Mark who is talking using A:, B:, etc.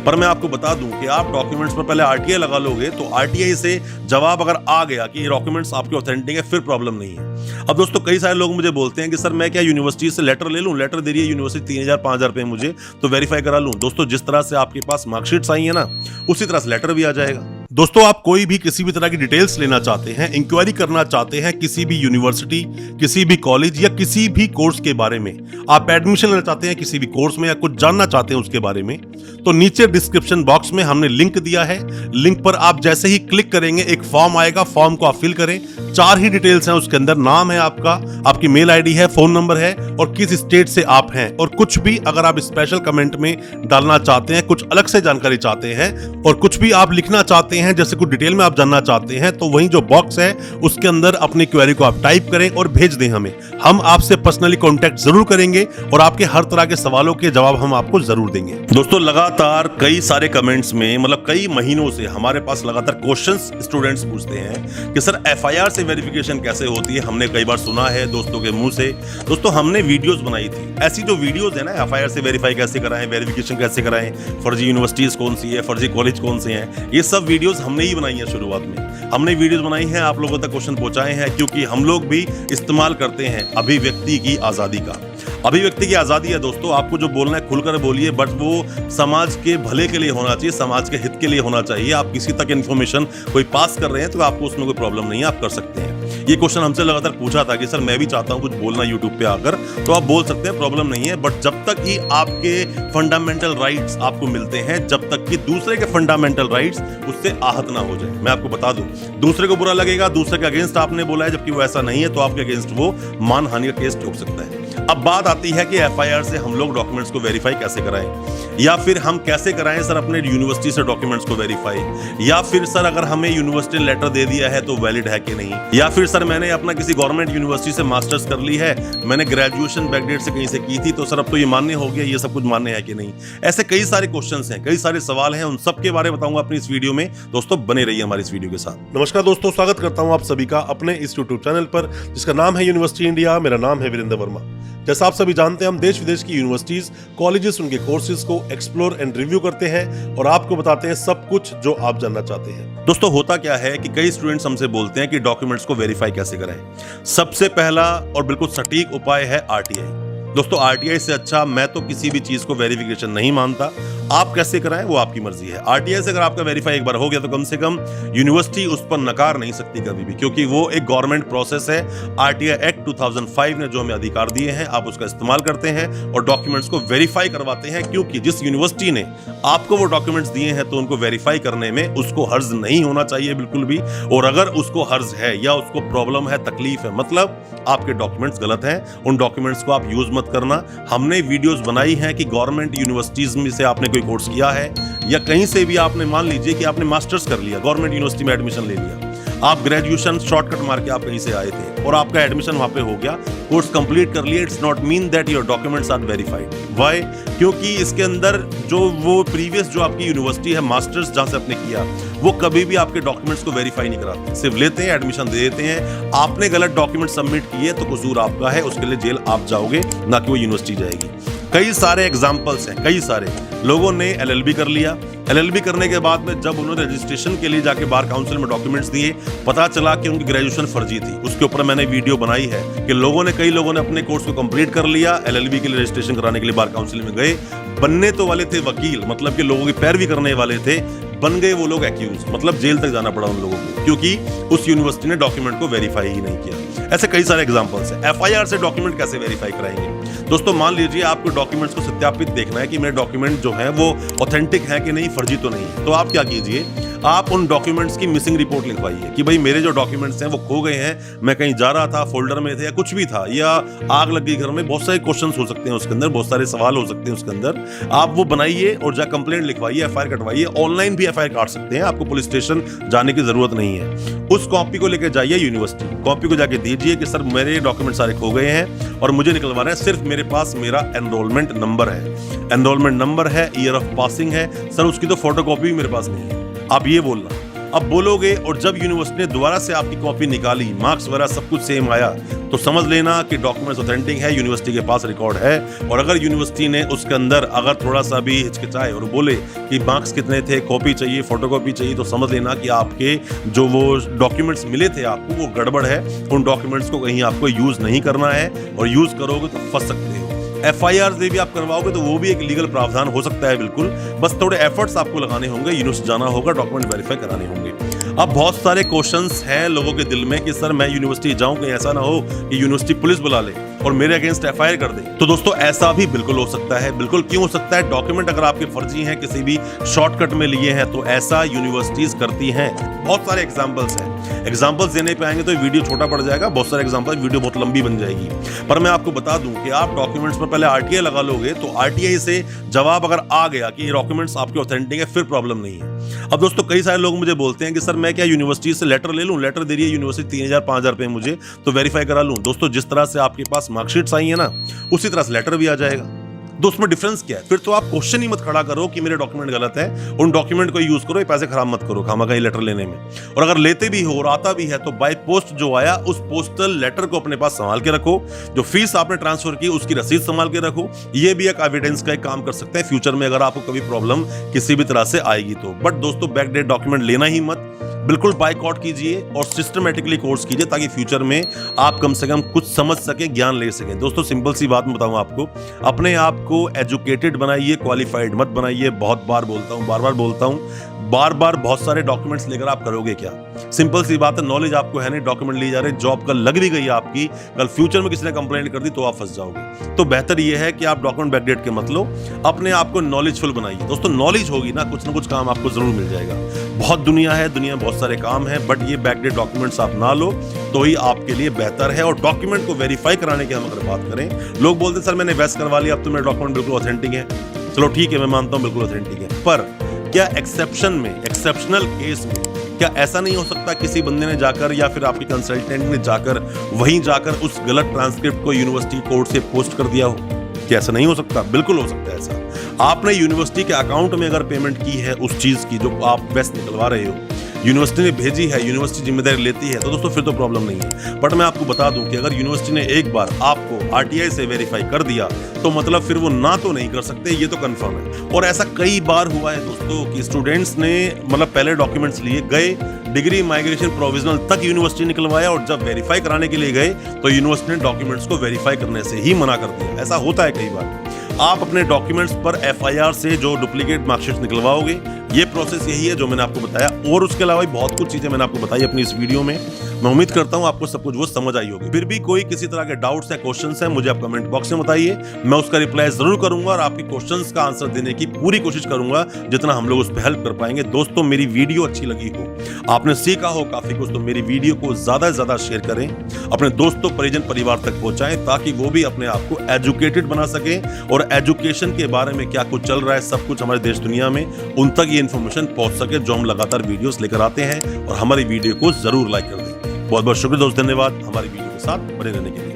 A: पर मैं आपको बता दूं कि आप डॉक्यूमेंट्स पर पहले आरटीआई लगा लोगे तो आरटीआई से जवाब अगर आ गया कि ये डॉक्यूमेंट्स आपके ऑथेंटिक है, फिर प्रॉब्लम नहीं है। अब दोस्तों कई सारे लोग मुझे बोलते हैं कि सर मैं क्या यूनिवर्सिटी से लेटर ले लूं, लेटर दे रही है यूनिवर्सिटी 3000-5000 रुपए मुझे, तो वेरीफाई करा लूं। दोस्तों जिस तरह से आपके पास मार्कशीट्स आई है ना, उसी तरह से लेटर भी आ जाएगा। दोस्तों आप कोई भी किसी भी तरह की डिटेल्स लेना चाहते हैं, इंक्वायरी करना चाहते हैं किसी भी यूनिवर्सिटी, किसी भी कॉलेज या किसी भी कोर्स के बारे में, आप एडमिशन लेना चाहते हैं किसी भी कोर्स में या कुछ जानना चाहते हैं उसके बारे में, तो नीचे डिस्क्रिप्शन बॉक्स में हमने लिंक दिया है। लिंक पर आप जैसे ही क्लिक करेंगे एक फॉर्म आएगा, फॉर्म को आप फिल करें। 4 ही डिटेल्स हैं उसके अंदर, नाम है आपका, आपकी मेल आईडी है, फोन नंबर है और किस स्टेट से आप हैं, और कुछ भी अगर आप स्पेशल कमेंट में डालना चाहते हैं, कुछ अलग से जानकारी चाहते हैं और कुछ भी आप लिखना चाहते हैं जैसे कुछ डिटेल में आप जानना चाहते हैं, तो वही जो बॉक्स है उसके अंदर अपनी क्वेरी को आप टाइप करें और भेज दें हमें। हम आपसे पर्सनली कांटेक्ट जरूर करेंगे और आपके हर तरह के सवालों के जवाब हम आपको जरूर देंगे। दोस्तों लगातार कई सारे कमेंट्स में, मतलब कई महीनों से हमारे पास लगातार क्वेश्चंस स्टूडेंट्स पूछते हैं कि सर एफआईआर से वेरिफिकेशन कैसे होती है। हमने कई बार सुना है दोस्तों के मुंह से। दोस्तों हमने वीडियोस बनाई थी, ऐसी जो वीडियोस है ना, एफआईआर से वेरीफाई कैसे कराएं, वेरिफिकेशन कैसे कराएं, फर्जी यूनिवर्सिटीज कौन सी है, फर्जी कॉलेज कौन से हैं, ये सब वीडियोस हमने ही बनाई है। शुरुआत में हमने वीडियोस बनाई हैं, आप लोगों तक क्वेश्चन पहुंचाए हैं, क्योंकि हम लोग भी इस्तेमाल करते हैं अभिव्यक्ति की आजादी का। अभिव्यक्ति की आजादी है दोस्तों, आपको जो बोलना है खुलकर बोलिए, बट वो समाज के भले के लिए होना चाहिए, समाज के हित के लिए होना चाहिए। आप किसी तक इन्फॉर्मेशन कोई पास कर रहे हैं तो आपको उसमें कोई प्रॉब्लम नहीं है, आप कर सकते हैं। ये क्वेश्चन हमसे लगातार पूछा था कि सर मैं भी चाहता हूं कुछ बोलना यूट्यूब पे आकर, तो आप बोल सकते हैं, प्रॉब्लम नहीं है, बट जब तक कि आपके फंडामेंटल राइट्स आपको मिलते हैं, जब तक कि दूसरे के फंडामेंटल राइट्स उससे आहत ना हो जाए। मैं आपको बता दूं, दूसरे को बुरा लगेगा, दूसरे के अगेंस्ट आपने बोला है, जबकि वो ऐसा नहीं है, तो आपके अगेंस्ट वो मानहानि का केस ठोक सकता है। अब बात आती है कि एफआईआर से हम लोग डॉक्यूमेंट्स को वेरीफाई कैसे कराएं, या फिर हम कैसे कराएं सर अपने यूनिवर्सिटी से डॉक्यूमेंट्स को वेरीफाई, या फिर सर अगर हमें यूनिवर्सिटी ने लेटर दे दिया है तो वैलिड है कि नहीं, या फिर सर मैंने अपना किसी गवर्नमेंट यूनिवर्सिटी से मास्टर्स कर ली है, मैंने ग्रेजुएशन बैकडेट से कहीं से की थी, तो सर अब तो ये मान्य हो गया, ये सब कुछ मान्य है कि नहीं। ऐसे कई सारे क्वेश्चंस हैं, कई सारे सवाल हैं, उन सब के बारे में बताऊंगा अपनी इस वीडियो में। दोस्तों बने रहिए हमारी इस वीडियो के साथ। नमस्कार दोस्तों, स्वागत करता हूं आप सभी का अपने इस यूट्यूब चैनल पर जिसका नाम है यूनिवर्सिटी इंडिया। मेरा नाम है वीरेंद्र वर्मा। जैसा आप सभी जानते हैं, हम देश विदेश की यूनिवर्सिटीज, कॉलेजेस, उनके कोर्सेज को एक्सप्लोर एंड रिव्यू करते हैं और आपको बताते हैं सब कुछ जो आप जानना चाहते हैं। दोस्तों होता क्या है कि कई स्टूडेंट्स हमसे बोलते हैं कि डॉक्यूमेंट्स को वेरीफाई कैसे करें। सबसे पहला और बिल्कुल सटीक उपाय है आरटीआई। दोस्तों आरटीआई से अच्छा मैं तो किसी भी चीज को वेरिफिकेशन नहीं मानता। आप कैसे कराएं वो आपकी मर्जी है। आरटीआई से अगर आपका वेरीफाई एक बार हो गया तो कम से कम यूनिवर्सिटी उस पर नकार नहीं सकती कभी भी, क्योंकि वो एक गवर्नमेंट प्रोसेस है। आरटीआई एक्ट 2005 ने जो हमें अधिकार दिए हैं, आप उसका इस्तेमाल करते हैं और डॉक्यूमेंट्स को वेरीफाई करवाते हैं, क्योंकि जिस यूनिवर्सिटी ने आपको वो डॉक्यूमेंट्स दिए हैं तो उनको वेरीफाई करने में उसको हर्ज नहीं होना चाहिए बिल्कुल भी। और अगर उसको हर्ज है या उसको प्रॉब्लम है, तकलीफ है, मतलब आपके डॉक्यूमेंट्स गलत हैं, उन डॉक्यूमेंट्स को आप यूज मत करना। हमने वीडियोस बनाई हैं कि गवर्नमेंट यूनिवर्सिटीज में से आपने कोई कोर्स किया है या कहीं से भी आपने, मान लीजिए कि आपने मास्टर्स कर लिया, गवर्नमेंट यूनिवर्सिटी में एडमिशन ले लिया, आप ग्रेजुएशन शॉर्टकट मार के आप कहीं से आए थे और आपका एडमिशन वहां पे हो गया, कोर्स कंप्लीट कर लिया, it's not mean that your documents are verified. Why? क्योंकि इसके अंदर जो वो प्रीवियस जो आपकी यूनिवर्सिटी है, मास्टर्स जहां से आपने किया, वो कभी भी आपके डॉक्यूमेंट्स को वेरीफाई नहीं कराते, सिर्फ लेते हैं, एडमिशन दे देते हैं। आपने गलत डॉक्यूमेंट सबमिट किए तो कसूर आपका है, उसके लिए जेल आप जाओगे, ना कि वो यूनिवर्सिटी जाएगी। कई सारे एग्जाम्पल्स हैं, कई सारे लोगों ने एलएलबी कर लिया, एलएलबी करने के बाद में जब उन्होंने रजिस्ट्रेशन के लिए जाके बार काउंसिल में डॉक्यूमेंट्स दिए, पता चला कि उनकी ग्रेजुएशन फर्जी थी। उसके ऊपर मैंने वीडियो बनाई है कि कई लोगों ने अपने कोर्स को कंप्लीट कर लिया, एलएलबी के लिए रजिस्ट्रेशन कराने के लिए बार काउंसिल में गए, बनने तो वाले थे वकील, मतलब कि लोगों की पैरवी करने वाले थे, बन गए वो लोग एक्यूज, मतलब जेल तक जाना पड़ा उन लोगों को, क्योंकि उस यूनिवर्सिटी ने डॉक्यूमेंट को वेरीफाई ही नहीं किया। ऐसे कई सारे एग्जांपल्स हैं। एफआईआर से डॉक्यूमेंट कैसे वेरीफाई कराएंगे? दोस्तों मान लीजिए आपको डॉक्यूमेंट्स को सत्यापित देखना है कि मेरे डॉक्यूमेंट जो है वो ऑथेंटिक है कि नहीं, फर्जी तो नहीं है, तो आप क्या कीजिए, आप उन डॉक्यूमेंट्स की मिसिंग रिपोर्ट लिखवाइए कि भाई मेरे जो डॉक्यूमेंट्स हैं वो खो गए हैं, मैं कहीं जा रहा था, फोल्डर में थे या कुछ भी था, या आग लग गई घर में, बहुत सारे क्वेश्चंस हो सकते हैं उसके अंदर, बहुत सारे सवाल हो सकते हैं उसके अंदर। आप वो बनाइए और जा कंप्लेंट लिखवाइए, एफआईआर कटवाइए। ऑनलाइन भी एफआईआर काट सकते हैं, आपको पुलिस स्टेशन जाने की जरूरत नहीं है। उस कॉपी को लेकर जाइए यूनिवर्सिटी, कॉपी को जाके दीजिए कि सर मेरे डॉक्यूमेंट सारे खो गए हैं और मुझे निकलवाना है, सिर्फ मेरे पास मेरा एनरोलमेंट नंबर है, एनरोलमेंट नंबर है, ईयर ऑफ पासिंग है, सर उसकी तो फोटोकॉपी भी मेरे पास नहीं है। आप ये बोलना, अब बोलोगे और जब यूनिवर्सिटी ने दोबारा से आपकी कॉपी निकाली, मार्क्स वगैरह सब कुछ सेम आया, तो समझ लेना कि डॉक्यूमेंट्स ऑथेंटिक है, यूनिवर्सिटी के पास रिकॉर्ड है। और अगर यूनिवर्सिटी ने उसके अंदर अगर थोड़ा सा भी हिचकिचाए और बोले कि मार्क्स कितने थे, कॉपी चाहिए, फोटोकॉपी चाहिए, तो समझ लेना कि आपके जो वो डॉक्यूमेंट्स मिले थे आपको वो गड़बड़ है। उन डॉक्यूमेंट्स को कहीं आपको यूज नहीं करना है, और यूज करोगे तो फंस सकते हो। FIR से भी आप करवाओगे तो वो भी एक लीगल प्रावधान हो सकता है बिल्कुल, बस थोड़े एफर्ट्स आपको लगाने होंगे, यूनिवर्सिटी जाना होगा, डॉक्यूमेंट वेरीफाई कराने होंगे। अब बहुत सारे क्वेश्चंस हैं लोगों के दिल में कि सर मैं यूनिवर्सिटी जाऊं, कहीं ऐसा ना हो कि यूनिवर्सिटी पुलिस बुला ले और मेरे अगेंस्ट FIR कर दे। तो दोस्तों ऐसा भी बिल्कुल हो सकता है। बिल्कुल क्यों हो सकता है? डॉक्यूमेंट अगर आपके फर्जी हैं, किसी भी शॉर्टकट में लिए हैं, तो ऐसा यूनिवर्सिटीज करती हैं। बहुत सारे एग्जाम्पल्स हैं, एग्जाम्पल्स देने पे आएंगे तो वीडियो छोटा पड़ जाएगा, बहुत सारे एग्जाम्पल, वीडियो बहुत लंबी बन जाएगी। पर मैं आपको बता दूं कि आप डॉक्यूमेंट्स पर पहले RTI लगा लोगे तो RTI से जवाब अगर आ गया कि ये डॉक्यूमेंट्स आपके ऑथेंटिक है, फिर प्रॉब्लम नहीं है। अब दोस्तों कई सारे लोग मुझे बोलते हैं कि सर मैं क्या यूनिवर्सिटी से लेटर ले लूं, लेटर दे रही है यूनिवर्सिटी 3000 5000 रुपए मुझे, तो वेरीफाई करा लूं। दोस्तों जिस तरह से आपके पास मार्कशीट्स आई है ना, उसी तरह से लेटर भी आ जाएगा। दोस्त में डिफरेंस क्या है? फिर तो आप क्वेश्चन ही मत खड़ा करो कि मेरे डॉक्यूमेंट गलत है, उन डॉक्यूमेंट को यूज करो, ये पैसे खराब मत करो खामा का लेटर लेने में। और अगर लेते भी हो और आता भी है तो बाय पोस्ट जो आया उस पोस्टल लेटर को अपने पास संभाल के रखो, जो फीस आपने ट्रांसफर की उसकी रसीद संभाल के रखो। ये भी एक एविडेंस का एक काम कर सकते हैं फ्यूचर में अगर आपको कभी प्रॉब्लम किसी भी तरह से आएगी तो। बट दोस्तों बैकडेट डॉक्यूमेंट लेना ही मत, बिल्कुल बायकॉट कीजिए और सिस्टमेटिकली कोर्स कीजिए, ताकि फ्यूचर में आप कम से कम कुछ समझ सकें, ज्ञान ले सकें। दोस्तों सिंपल सी बात मैं बताऊं आपको, अपने आप को एजुकेटेड बनाइए, क्वालिफाइड मत बनाइए। बहुत बार बोलता हूं, बार बार बोलता हूं, बार बार बहुत सारे डॉक्यूमेंट्स लेकर आप करोगे क्या? सिंपल सी बात है, नॉलेज आपको है नहीं, डॉक्यूमेंट ले जा रहे, जॉब कल लग भी गई आपकी, कल फ्यूचर में किसी ने कंप्लेंट कर दी तो आप फंस जाओगे। तो बेहतर ये है कि आप डॉक्यूमेंट बैकडेट के मत लो, अपने आप को नॉलेजफुल बनाइए। दोस्तों नॉलेज होगी ना कुछ काम आपको जरूर मिल जाएगा। बहुत दुनिया है, दुनिया में बहुत सारे काम है, बट ये बैकडेट डॉक्यूमेंट्स आप ना लो तो ही आपके लिए बेहतर है। और डॉक्यूमेंट को वेरीफाई कराने की हम अगर बात करें, लोग बोलते सर मैंने वेस्ट करवा लिया, अब तो मेरे डॉक्यूमेंट बिल्कुल ऑथेंटिक है। चलो ठीक है, मैं मानता हूं बिल्कुल ऑथेंटिक है, पर क्या एक्सेप्शन में, एक्सेप्शनल केस में क्या ऐसा नहीं हो सकता किसी बंदे ने जाकर या फिर आपके कंसल्टेंट ने जाकर वहीं जाकर उस गलत ट्रांसक्रिप्ट को यूनिवर्सिटी कोर्ट से पोस्ट कर दिया हो? क्या ऐसा नहीं हो सकता? बिल्कुल हो सकता है ऐसा। आपने यूनिवर्सिटी के अकाउंट में अगर पेमेंट की है उस चीज की जो आप वेस्ट निकलवा रहे हो, यूनिवर्सिटी ने भेजी है, यूनिवर्सिटी जिम्मेदारी लेती है, तो दोस्तों फिर तो प्रॉब्लम नहीं है। बट मैं आपको बता दूं कि अगर यूनिवर्सिटी ने एक बार आपको RTI से वेरीफाई कर दिया तो मतलब फिर वो ना तो नहीं कर सकते, ये तो कंफर्म है। और ऐसा कई बार हुआ है दोस्तों कि स्टूडेंट्स ने मतलब पहले डॉक्यूमेंट्स लिए गए, डिग्री माइग्रेशन प्रोविजनल तक यूनिवर्सिटी निकलवाया, और जब वेरीफाई कराने के लिए गए तो यूनिवर्सिटी ने डॉक्यूमेंट्स को वेरीफाई करने से ही मना कर दिया। ऐसा होता है कई बार। आप अपने डॉक्यूमेंट्स पर FIR से जो डुप्लीकेट मार्कशीट निकलवाओगे, ये प्रोसेस यही है जो मैंने आपको बताया, और उसके अलावा भी बहुत कुछ चीजें मैंने आपको बताई अपनी इस वीडियो में। मैं उम्मीद करता हूं आपको सब कुछ वो समझ आई होगी। फिर भी कोई किसी तरह के डाउट्स या क्वेश्चंस हैं, मुझे आप कमेंट बॉक्स में बताइए, मैं उसका रिप्लाई जरूर करूंगा और आपके क्वेश्चंस का आंसर देने की पूरी कोशिश करूंगा जितना हम लोग उस पर हेल्प कर पाएंगे। दोस्तों मेरी वीडियो अच्छी लगी हो, आपने सीखा हो काफी कुछ, तो मेरी वीडियो को ज्यादा से ज्यादा शेयर करें, अपने दोस्तों परिजन परिवार तक पहुंचाएं, ताकि वो भी अपने आप को एजुकेटेड बना सके और एजुकेशन के बारे में क्या कुछ चल रहा है सब कुछ हमारे देश दुनिया में उन तक ये इन्फॉर्मेशन पहुंच सके, जो हम लगातार वीडियोस लेकर आते हैं। और हमारी वीडियो को जरूर लाइक कर दें। बहुत बहुत शुक्रिया दोस्त, धन्यवाद हमारी वीडियो के साथ बने रहने के लिए।